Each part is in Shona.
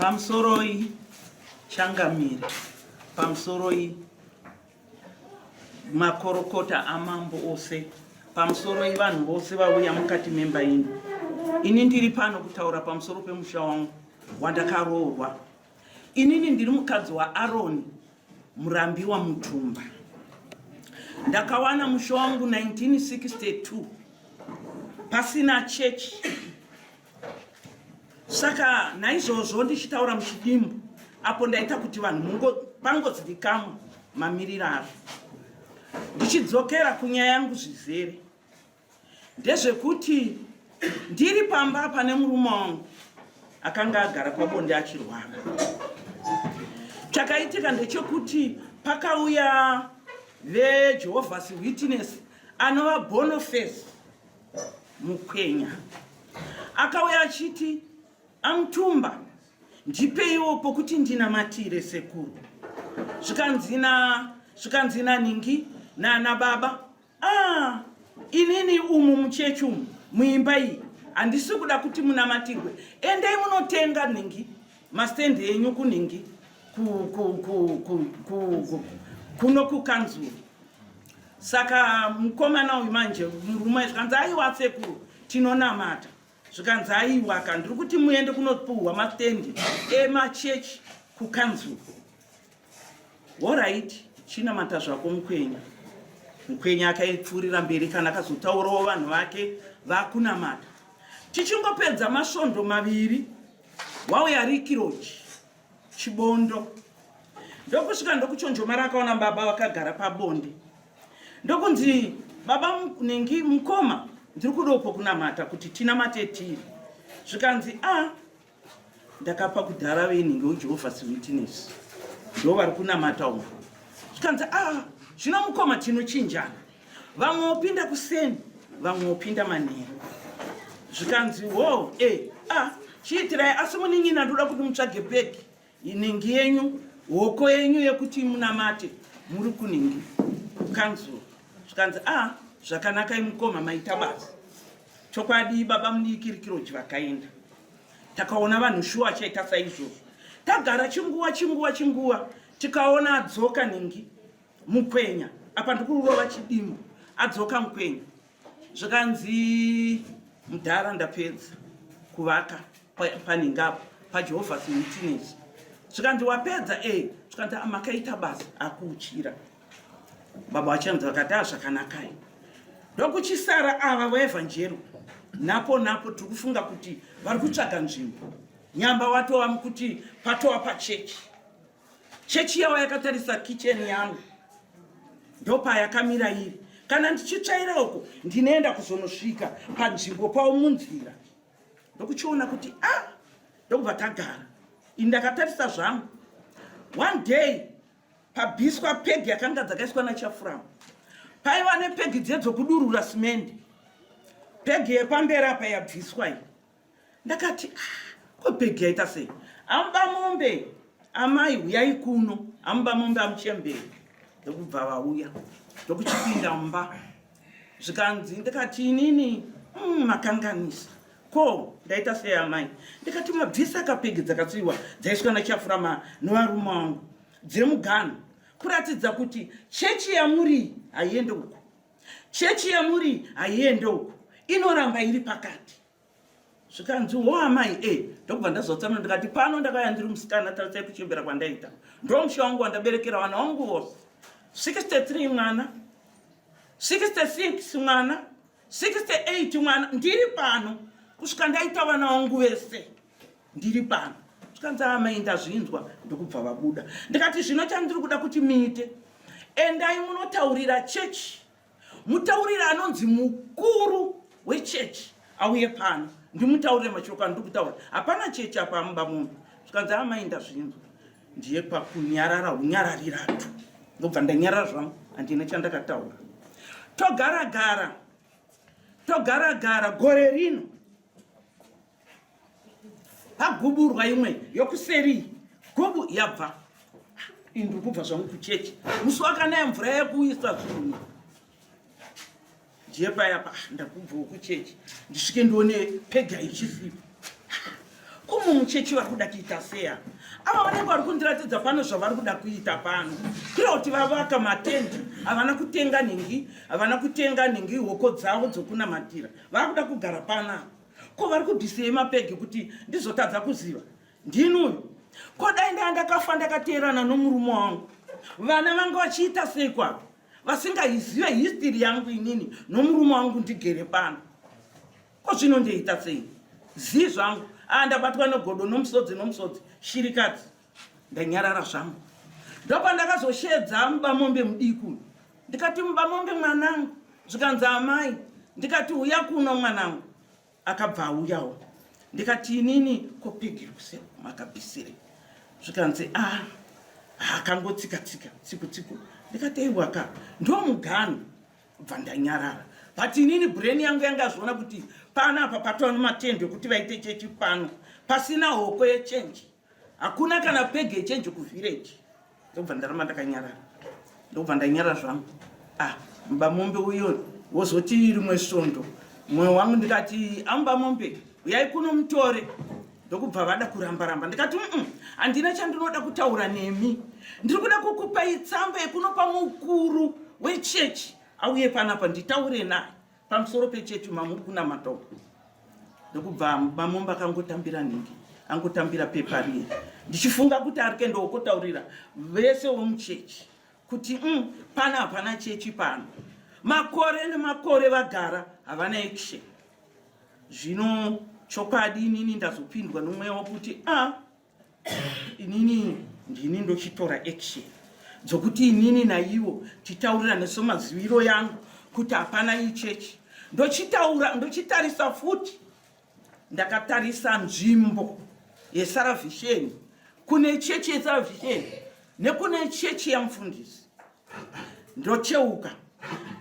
Pamusoroi changamire, pamusoroi makorokota amambo ose, pamusoroi vanhu vose vauya mukati memba ino. Ini ndiri pano kutaura pamusoro pemusha wangu wandakaroorwa. Inini ndiri mukadzi waAroni, murambi wamutumba. Ndakawana musha wangu 1962 pasina chechi. Saka naizvozvo ndichitaura muchidimbu apo ndaita kuti vanhu pangozivikamwa mamiriro azvo. Ndichidzokera kunyaya yangu zvizere ndezvekuti ndiri pamba pane murume wangu akanga agara pabonde achirwara. Chakaitika ndechekuti pakauya veJehovah's Witness anova Boniface mukwenya, akauya achiti amutumba ndipeiwo pokuti ndinamatire sekuru. Zvikanzina ningi nana baba, inini umu muchechi umu muimba iyi handisi kuda kuti munamatirwe, endai munotenga ningi mastendi enyu kuningi kuno kukanzuru. Saka mukomana uyu manje murume zvikanzi aiwa sekuru tinonamata, zvikanzi aiwa ndiri kuti muende kunopuhwa mastendi emachechi kukanzuru. Alright, chinamata zvako mukwenya. Mukwenya akaipfuurira mberi kana akazotaurawo vanhu vake vakunamata. Tichingopedza masvondo maviri wauya rikiroji chibondo. Ndokusvika ndokuchonjomara akaona baba vakagara pabonde. Ndokunzi baba ningi mukoma ndiri kudopo kunamata kuti tinamate tiri. Zvikanzi ndakapa kudhara veningi weJehovah's Witness ndo vari kunamata umu. Zvikanzi zvino mukoma tinochinjana, vamwe wopinda kuseni vamwe wopinda manheru. Zvikanzi chiitirai, asi munin'ina ndoda kuti mutsvage bhegi ningi yenyu, hoko yenyu yekuti munamate muri kuningi kukanzuru. Zvikanzi zvakanakai mukoma, maita basa. Chokwadi baba munikirikiroji vakaenda. Takaona vanhu shuwa achaita saizvozvo. Tagara chinguva tikaona adzoka ningi mukwenya, apa ndikurova chidimbu, adzoka mukwenya. Zvikanzi mudhara ndapedza kuvaka paningapo paJehovah's Witness. Zvikanzi wapedza zvikanzi makaita basa akuuchira. Baba vachanzi vakati zvakanakai. Ndokuchisara ava vaevhanjeri napo tiri kufunga kuti vari kutsvaga nzvimbo. Nyamba watova kuti patova pachechi. Chechi yavo yakatarisa kicheni yangu, ndopa yakamira iri. Kana ndichitsvaira uko ndinoenda kuzonosvika panzvimbo pavo munzira. Ndokuchiona kuti ndokubva tagara. Ini ndakatarisa zvangu. One day pabhiswa pegi yakanga dzakaiswa naChafuramu, paiva nepegi dzedzokudurura simendi. Pegi yepamberi apa yabviswa iyi. Ndakati ko pegi yaita sei? Amba mombe amai uyai kuno, amba mombe amuchemberi. Ndokubva vauya ndokuchipinda mumba. Zvikanzi ndikati inini makanganisa. Ko ndaita sei amai? Ndikati mabvisa kapegi dzakatsiwa dzaiswa naChafuramu nevarume vangu dziri muganhu, kuratidza kuti chechi yamuri haiende uko, chechi yamuri haiende uko, inoramba iri pakati. Zvikanzi amai ndokubva ndazotsamwa ndikati pano ndakaya ndiri musikana, tarisai kuchembera kwandaita. Ndo musha wangu wandaberekera vana vangu vose 63 mwana, 66 mwana, 68 mwana. Ndiri pano kusvika ndaita vana vangu vese, ndiri pano. Zvikanzi amai ndazvinzwa, ndokubva vabuda. Ndikati zvino chandiri kuda kuti muite, endai munotaurira chechi, mutaurira anonzi mukuru wechechi auye pano, ndimutaurire mashoko andiri kutaura. Hapana chechi apa amumba munhu. Zvikanzi amai ndazvinzwa, ndiye pakunyarara unyaраriratu. Ndobva ndanyarara zvangu, handina chandakataura. Togara gore rino paguburwa imwe yokuseri gubu yabva. Ndiri kubva zvangu kuchechi, musi wakanaya mvura yekuisa zvinhu. Ndiye paya ndakubvawo kuchechi ndisvike ndione pega ichisipa. mumuchechi vari kuda kuita seya ava vanenge vari kundiratidza pano zvavari kuda kuita pano kuira kuti vavaka matende havana kutenga nhingi hoko dzavo dzokunamatira vari kuda kugara pana ko vari kudhisei mapegi kuti ndizotadza kuziva ndinuyo ko dai ndakafa ndakateerana nomurume wangu vana vanga vachiita sei kwavo vasingaizive histiri yangu inini nomurume wangu ndigere pano ko zvino ndeita sei zii zvangu ndabatwa negodo nomusodzi shirikadzi ndanyarara zvangu ndopandakazoshedza mubamombe mudiku ndikati mubamombe mwanangu zvikanzi amai ndikati uya kuno mwanangu akabva auyawo ndikati inini kopegiri kusero makabhisire zvikanzi akangotsika tsiku ndikati eiwaka ndomugano bva ndanyarara but inini brain yangu yangazviona kuti panapa patova nematende ekuti vaite chechi pano pasina hoko yechenji hakuna kana pege yechenji kuvhireji ndobva ndaramba ndakanyarara ndobva ndanyarara zvangu mubamombe uyo wozoti rimwe svondo mwoyo wangu ndikati amubamombe uyai kuno mutore ndokubva vada kuramba ndikati handina chandinoda kutaura nemi ndiri kuda kukupai tsamba yekunopa mukuru wechechi auye panapa nditaure naye pamusoro pechechi mamuri kunamata uku ndokubva mubamombe akangotambira nhingi angotambira pepa riye ndichifunga kuti ari kuenda wokotaurira vese vomuchechi kuti pana hapana chechi pano makore nemakore vagara havana action zvino chokwadi inini ndazopindwa nomweya wokuti inini ndini ndochitora action dzokuti inini naivo titaurira nesomaziviro yangu kuti hapana ichechi ndochitarisa futi ndakatarisa nzvimbo yesaravhisheni kune chechi yesaravhisheni nekune chechi yamufundisi ndocheuka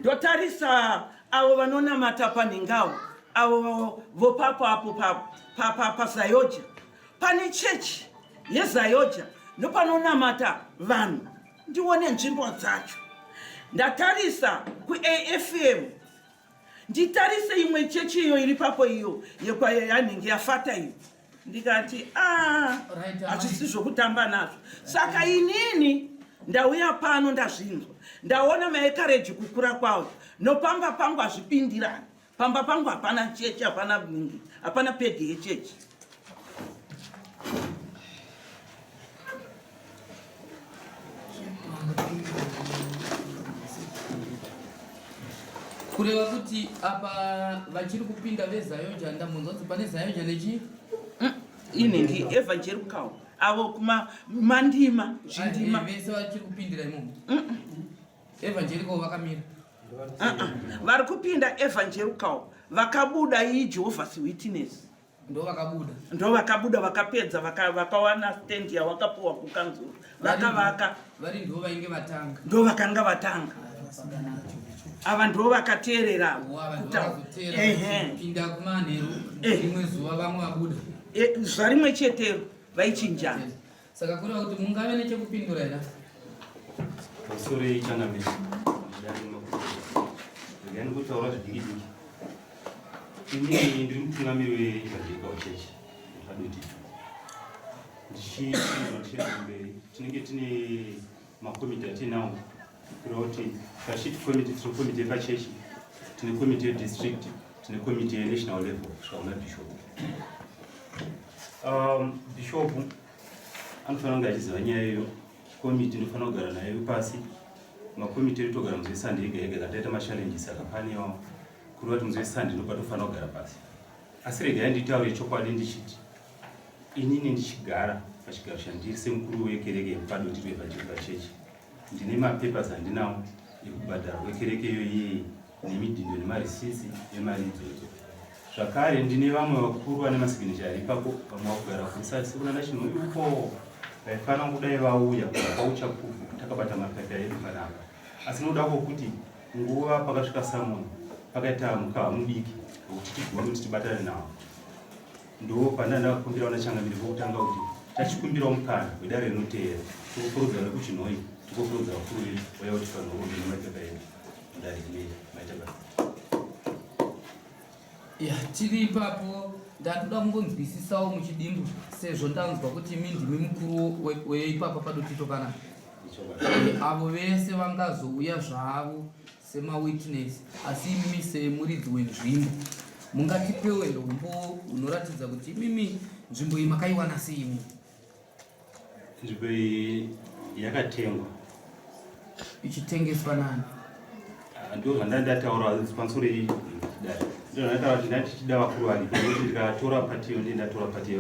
ndotarisa avo vanonamata panhingavo avo vopapo apo pazayoja pane chechi yezayoja nopanonamata vanhu ndione nzvimbo dzacho ndatarisa kuafm nditarise imwe chechi iyo iri papo iyo yanhingi yafata iyo ndikati hazvisi zvokutamba nazvo saka inini ndauya pano ndazvinzwa ndaona maekareji kukura kwavo nopamba pangu hazvipindirani pamba pangu hapana chechi hapana nhingi hapana pege yechechi kureva kuti apa vachiri kupinda vezayoja ndamunzwa kuti pane zayoja nechi inhingi evangelical avo kuma mandima zvindima vese vachiri kupindira imomo evangelical vakamira vari kupinda evangelical vakabuda ijehovah's witness ndo vakabuda vakapedza vakawana stand yavakapuwa kukanzuro vakavaka vari ndo vainge vatanga ndo vakanga vatanga ava ndo vakateerera pinda kumanheru rimwe zuva vamwe vabuda zvarimwe chetero vaichinjana saka kureva kuti mungave nechekupindura here pamusoro yechangamisi regani kutaura zvidiki inini ndiri mutungamiri weevangelical church padoti ndichimberi tinenge tine makomiti atinawo kureva kuti pashiti komiti tine komiti yepachechi tine komiti yedistrict tine komiti yenational level kusvika kuna bishop bishop anofanira kunge achiziva nyaya iyo komiti inofanira kugara nayo pasi makomiti eritogara muzi wesande ega ega kataita machallenges akapanewo kureva kuti muzi wesande ndopatofanira kugara pasi asi regai nditaure chokwadi ndichiti inini ndichigara pachigaro chandiri semukuru wekereke yepadoti revangelical church ndine mapepers andinawo ekubhadhara kwekereke iyoyi nemidhindo nemarisisi emari idzodzo zvakare ndine vamwe vakuru vane masignature ari ipapo vamwe vakugara kusasi kuna national uko vaifanira kudai vauya vakauchakufu takabata mapepa edu panapa asi noda kwokuti nguva pakasvika samoni pakaita mukava mudiki wekuti tigone kuti tibatane nawo ndo pandandakakumbira vanachangamiri vokutanga kuti tachikumbirawo mukana wedare rinoteera tikukurudzira vekuchinhoi tikukurudzira vakuru vedu vaya kuti panoombe nemapepa edu mudare ine maita basa tiri ipapo ndandoda kungonzwisisawo muchidimbu sezvo ndanzwa kuti imi ndimi mukuru weipapa padotito kana avo vese vangazouya zvavo semawitness asi imimi semuridzi wenzvimbo mungatipewo ndombo unoratidza kuti imimi nzvimbo iyi makaiwana seimi? Nzvimbo iyi yakatengwa ichitengeswa nani? Ndio vandandataura pamusoro iyi ndio ndataura kuti ndatichida vakuru varipo nokuti ndikatora pati iyo ndatora pati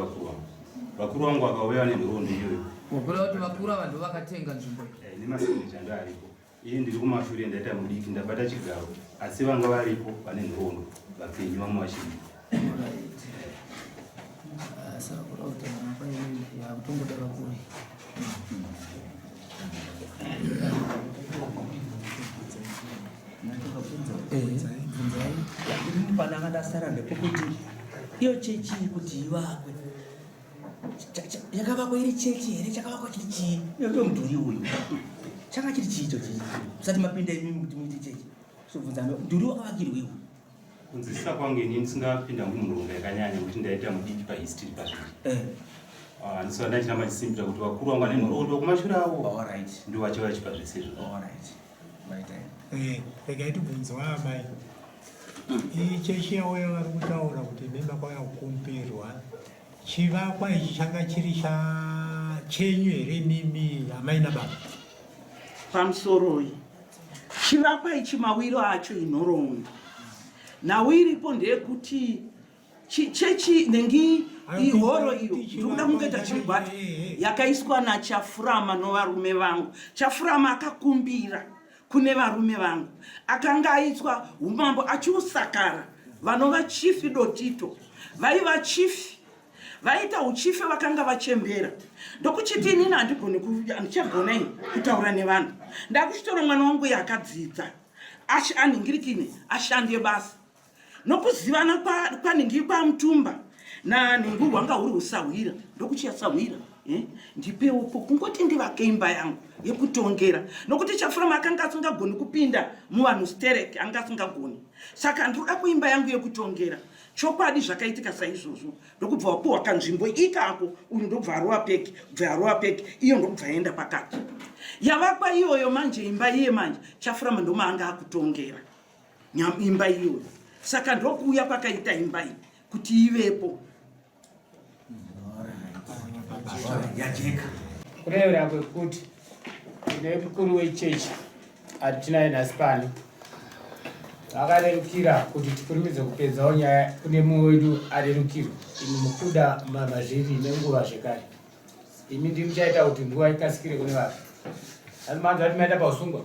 vakuru vangu vakauya nenhoroondo iyoyo. Kureva kuti vakuru ava ndo vakatenga nzvimbo iyi? Nemasemeji ando aripo. Iyi ndiri kumashure ndaita mudiki ndabata chigaro asi vanga varipo vane nhoroondo vapenyu vamwe vachiri. Saka kureva kuti vana yakutongoda vakuru pana kadasara ndepekuti iyo chechi kuti ivakwe yakavakwa iri chechi here chakavakwa chiri chii? Iyo mudhuri uyu chaka chiri chicho chichi usati mapinda imi kuti muite chechi sobvunza mudhuri wakavakirwewo kunzwisisa kwangu ini ndisingapinda munhoroondo yakanyanya kuti ndaita mudiki pahistory pazviri ndisova ndachiramba chisimbisa kuti vakuru vangu vane nhoroondo kumashure avo ndio vachiva chipa zvese izvo. Regai tibvunzwa amai iyi chechi yavo yavari kutaura kuti Vemba kwauya kukumperwa chivakwa ichi changa chiri chenyu here mimi amai nababa? Pamusoro chivakwa ichi mawiro acho inhoroondo nawiripo ndeyekuti chechi nengi ihoro iyo ndokuda kungoita chigwata yakaiswa nachafurama novarume vangu. Chafurama akakumbira kune varume vangu akanga aitwa umambo achiusakara vanova chifi dotito vaiva chifi vaita uchife vakanga vachembera ndokuchiti inini handichagona kutaura nevanhu ndakuchitora mwana wangu yakadzidza anhingirikine ashande basa nokuzivana kwanhingi kwamutumba nanhingi hwanga huri husahwira ndokuchiyasahwira ndipewopo kungoti ndivake imba yangu yekutongera nokuti Chafurama akanga asingagoni kupinda muvanhu stereki anga asingagoni saka ndoda kuimba yangu yekutongera chokwadi zvakaitika saizvozvo ndokubva wapuhwa kanzvimbo ikako uyu ndobva arowa peki kubva arowa peki iyo ndobva aenda pakati yavakwa iyoyo manje imba iye manje Chafurama ndomaanga akutongera imba iyoyo saka ndokuuya kwakaita imba iyi kuti ivepo. yajeka kurevera kwekuti ine mukuru wechechi atinaye nhasi pano vakarerukira kuti tikurumidze kupedzawo nyaya kune mumwe wedu arerukirwa imi mukuda mazviri nenguva zvekare imi ndiri muchaita kuti nguva ikasikire kune vapi asi manzi ati maita pausungwa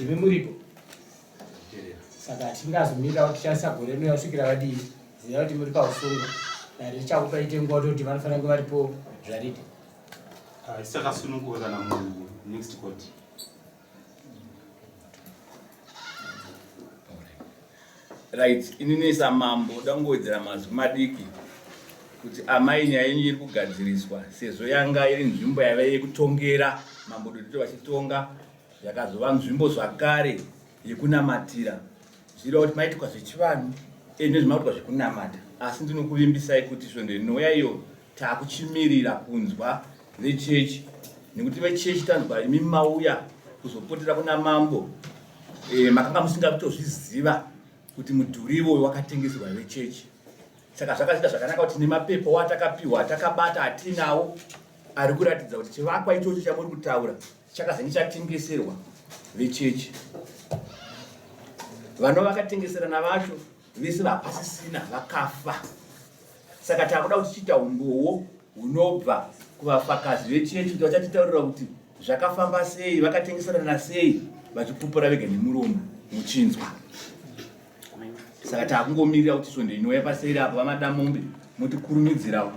imi muripo saka hatingazomirira kuti tichasagore noyasvikira vadii ziva kuti muri pausungwa narichakupaite nguva toti vanofanira kunge varipo zvaridi isakasunungura mu next court. Right, inini samambo dangowedzera mazwi madiki kuti amai nyaya yenyu iri kugadziriswa sezvo yanga iri nzvimbo yava yekutongera mambo dotito vachitonga yakazova nzvimbo zvakare yekunamatira zvireva kuti maitikwa zvechivanhu nezvimaitikwa zvekunamata asi ndinokuvimbisai kuti svondo inouya iyo taakuchimirira kunzwa vechechi nekuti vechechi tanzwa imi mauya kuzopotera kuna mambo makanga musingatozviziva kuti mudhuri iwoyo wakatengeserwa vechechi saka zvakaita zvakanaka kuti nemapepa watakapiwa atakabata atinawo ari kuratidza kuti chivakwa ichocho chamuri kutaura chakazenge chatengeserwa vechechi vanova vakatengeserana vacho vese vapasisina vakafa saka taakuda kuti tichiita umbowo hunobva kuvafakazi vechechi kuti vachatitaurira kuti zvakafamba sei vakatengeserana sei vachipupura vega nemuromo muchinzwa saka taakungomirira kuti svondo inouya paseri apo vamadamombe mutikurumidzirawo